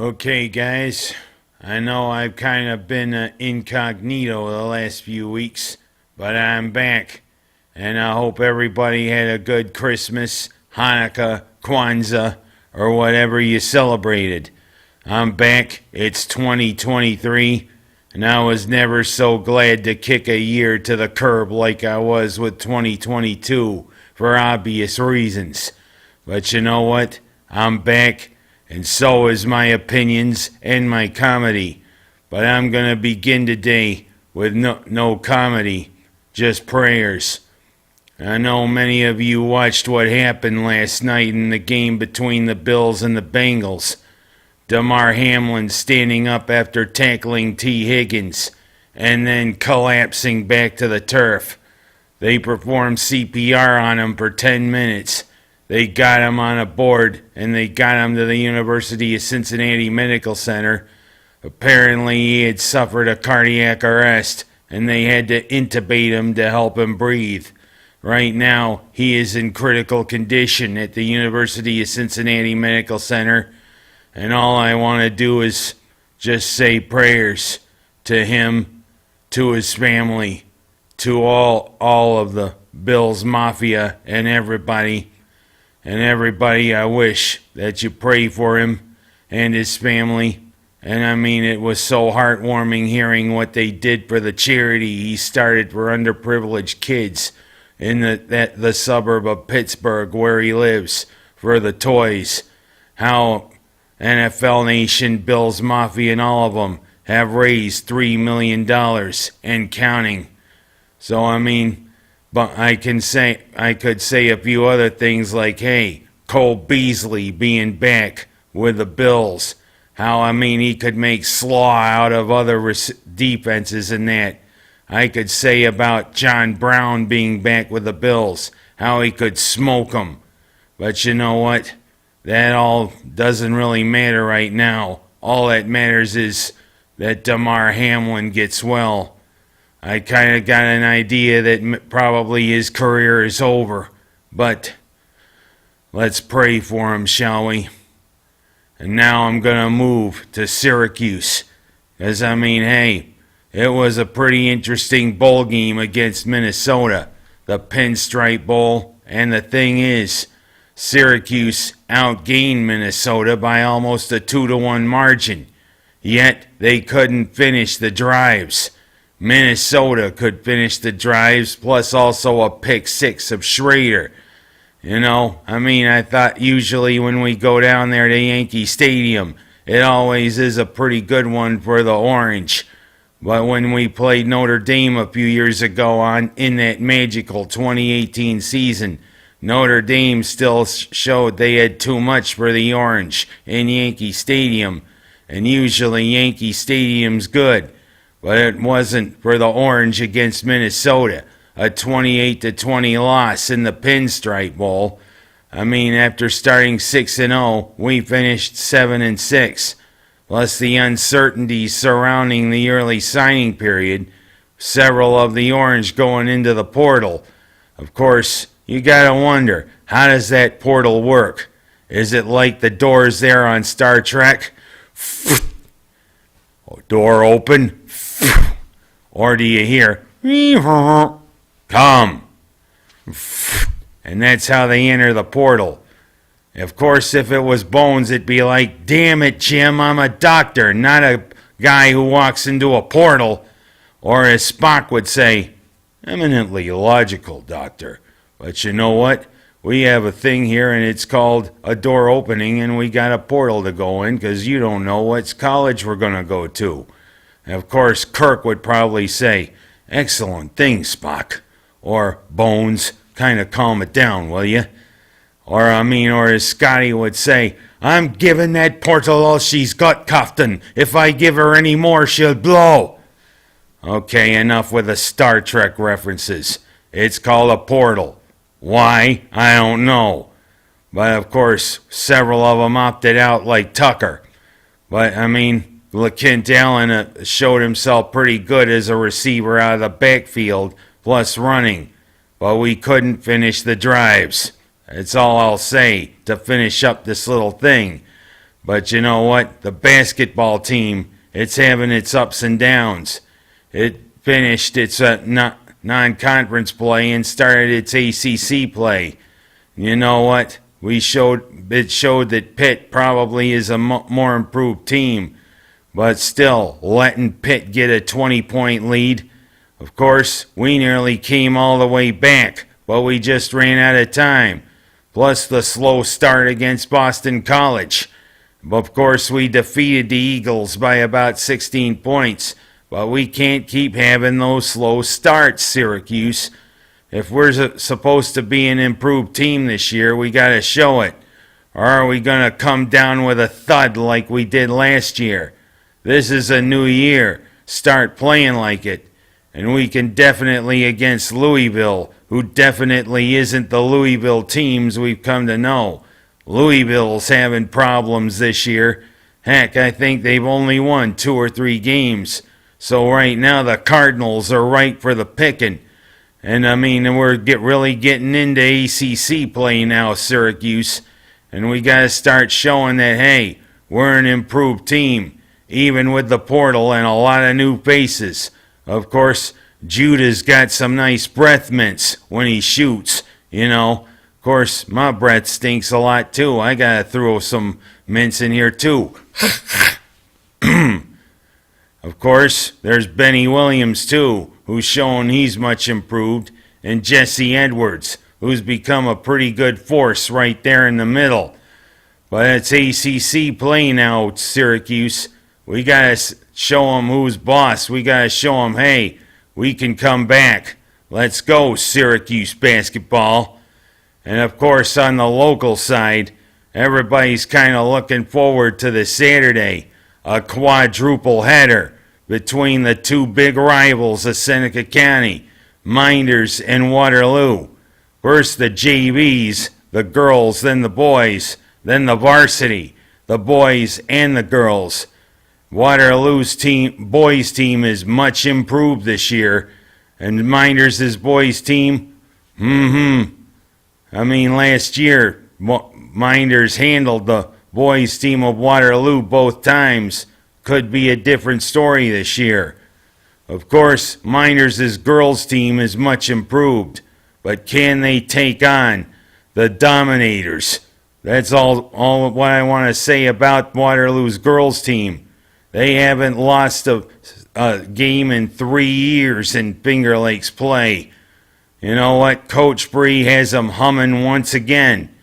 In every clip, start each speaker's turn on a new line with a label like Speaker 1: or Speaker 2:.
Speaker 1: Okay, guys, I know I've kind of been incognito the last few weeks, but I'm back, and I hope everybody had a good Christmas, Hanukkah, Kwanzaa, or whatever you celebrated. I'm back, it's 2023, and I was never so glad to kick a year to the curb like I was with 2022, for obvious reasons. But you know what? I'm back. And so is my opinions and my comedy. But I'm going to begin today with no comedy, just prayers. I know many of you watched what happened last night in the game between the Bills and the Bengals. Damar Hamlin standing up after tackling T. Higgins and then collapsing back to the turf. They performed CPR on him for 10 minutes. They got him on a board, and they got him to the University of Cincinnati Medical Center. Apparently, he had suffered a cardiac arrest, and they had to intubate him to help him breathe. Right now, he is in critical condition at the University of Cincinnati Medical Center, and all I want to do is just say prayers to him, to his family, to all of the Bills Mafia and everybody. And everybody, I wish that you pray for him and his family. And I mean, it was so heartwarming hearing what they did for the charity he started for underprivileged kids in the suburb of Pittsburgh where he lives, for the toys. How NFL Nation, Bills Mafia, and all of them have raised $3 million and counting. So I mean, but I could say a few other things like, hey, Cole Beasley being back with the Bills. How, I mean, he could make slaw out of other defenses and that. I could say about John Brown being back with the Bills. How he could smoke them. But you know what? That all doesn't really matter right now. All that matters is that Damar Hamlin gets well. I kind of got an idea that probably his career is over, but let's pray for him, shall we? And now I'm going to move to Syracuse, because I mean, hey, it was a pretty interesting bowl game against Minnesota, the Pinstripe Bowl, and the thing is, Syracuse outgained Minnesota by almost a 2-1 margin, yet they couldn't finish the drives. Minnesota could finish the drives, plus also a pick six of Schrader. You know, I mean, I thought usually when we go down there to Yankee Stadium, it always is a pretty good one for the Orange. But when we played Notre Dame a few years ago in that magical 2018 season, Notre Dame still showed they had too much for the Orange in Yankee Stadium. And usually Yankee Stadium's good. But it wasn't for the Orange against Minnesota, a 28-20 loss in the Pinstripe Bowl. I mean, after starting 6-0, we finished 7-6. Plus the uncertainties surrounding the early signing period, several of the Orange going into the portal. Of course, you gotta wonder, how does that portal work? Is it like the doors there on Star Trek? Door open. Or do you hear, come? And that's how they enter the portal. Of course, if it was Bones, it'd be like, damn it, Jim, I'm a doctor, not a guy who walks into a portal. Or as Spock would say, eminently logical, doctor. But you know what? We have a thing here, and it's called a door opening, and we got a portal to go in, because you don't know what college we're going to go to. Of course, Kirk would probably say, excellent thing, Spock. Or, Bones, kind of calm it down, will you? Or as Scotty would say, I'm giving that portal all she's got, Cofton. If I give her any more, she'll blow. Okay, enough with the Star Trek references. It's called a portal. Why? I don't know. But, of course, several of them opted out like Tucker. But, LeKent Allen showed himself pretty good as a receiver out of the backfield, plus running. But we couldn't finish the drives. That's all I'll say to finish up this little thing. But you know what? The basketball team, it's having its ups and downs. It finished its non-conference play and started its ACC play. You know what? It showed that Pitt probably is a more improved team. But still, letting Pitt get a 20-point lead. Of course, we nearly came all the way back, but we just ran out of time. Plus the slow start against Boston College. Of course, we defeated the Eagles by about 16 points, but we can't keep having those slow starts, Syracuse. If we're supposed to be an improved team this year, we got to show it. Or are we going to come down with a thud like we did last year? This is a new year. Start playing like it. And we can definitely against Louisville, who definitely isn't the Louisville teams we've come to know. Louisville's having problems this year. Heck, I think they've only won 2 or 3 games. So right now the Cardinals are ripe for the picking. And I mean, we're really getting into ACC play now, Syracuse. And we got to start showing that, hey, we're an improved team, even with the portal and a lot of new faces. Of course, Judah's got some nice breath mints when he shoots, you know. Of course, my breath stinks a lot too. I got to throw some mints in here too. Of course, there's Benny Williams too, who's shown he's much improved, and Jesse Edwards, who's become a pretty good force right there in the middle. But it's ACC play now, Syracuse. We got to show them who's boss. We got to show them, hey, we can come back. Let's go, Syracuse basketball. And of course, on the local side, everybody's kind of looking forward to the Saturday, a quadruple header between the two big rivals of Seneca County, Mynderse and Waterloo. First the JVs, the girls, then the boys, then the varsity, the boys and the girls. Waterloo's boys team is much improved this year, and Mynderse's boys team, I mean, last year, Mynderse handled the boys team of Waterloo both times. Could be a different story this year. Of course, Mynderse's girls team is much improved, but can they take on the Dominators? That's all what I want to say about Waterloo's girls team. They haven't lost a game in 3 years in Finger Lakes play. You know what? Coach Bree has them humming once again.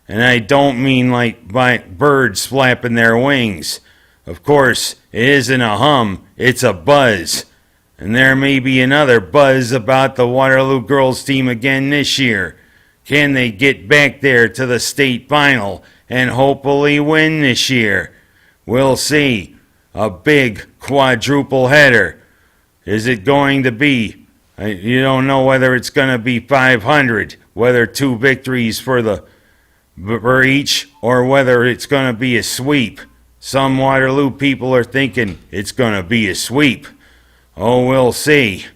Speaker 1: And I don't mean like by birds flapping their wings. Of course, it isn't a hum, it's a buzz. And there may be another buzz about the Waterloo girls team again this year. Can they get back there to the state final and hopefully win this year? We'll see. A big quadruple header. Is it going to be? You don't know whether it's going to be 500, whether 2 victories for each, or whether it's going to be a sweep. Some Waterloo people are thinking it's going to be a sweep. Oh, we'll see.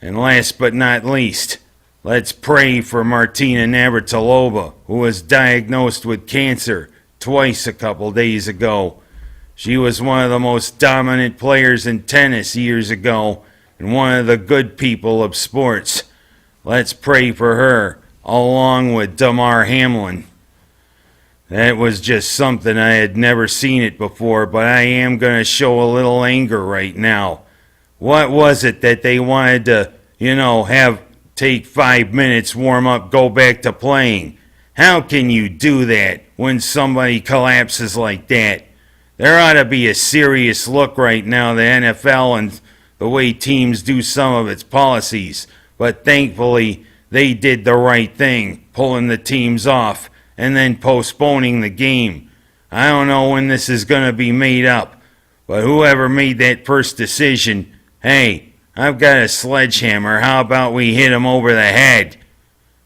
Speaker 1: And last but not least, let's pray for Martina Navratilova, who was diagnosed with cancer twice a couple days ago. She was one of the most dominant players in tennis years ago and one of the good people of sports. Let's pray for her, along with Damar Hamlin. That was just something. I had never seen it before, but I am going to show a little anger right now. What was it that they wanted to, take 5 minutes, warm up, go back to playing? How can you do that when somebody collapses like that? There ought to be a serious look right now, the NFL and the way teams do some of its policies. But thankfully, they did the right thing, pulling the teams off and then postponing the game. I don't know when this is going to be made up, but whoever made that first decision, hey, I've got a sledgehammer. How about we hit him over the head?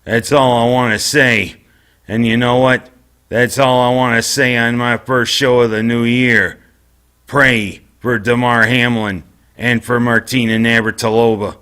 Speaker 1: That's all I want to say. And you know what? That's all I want to say on my first show of the new year. Pray for Damar Hamlin and for Martina Navratilova.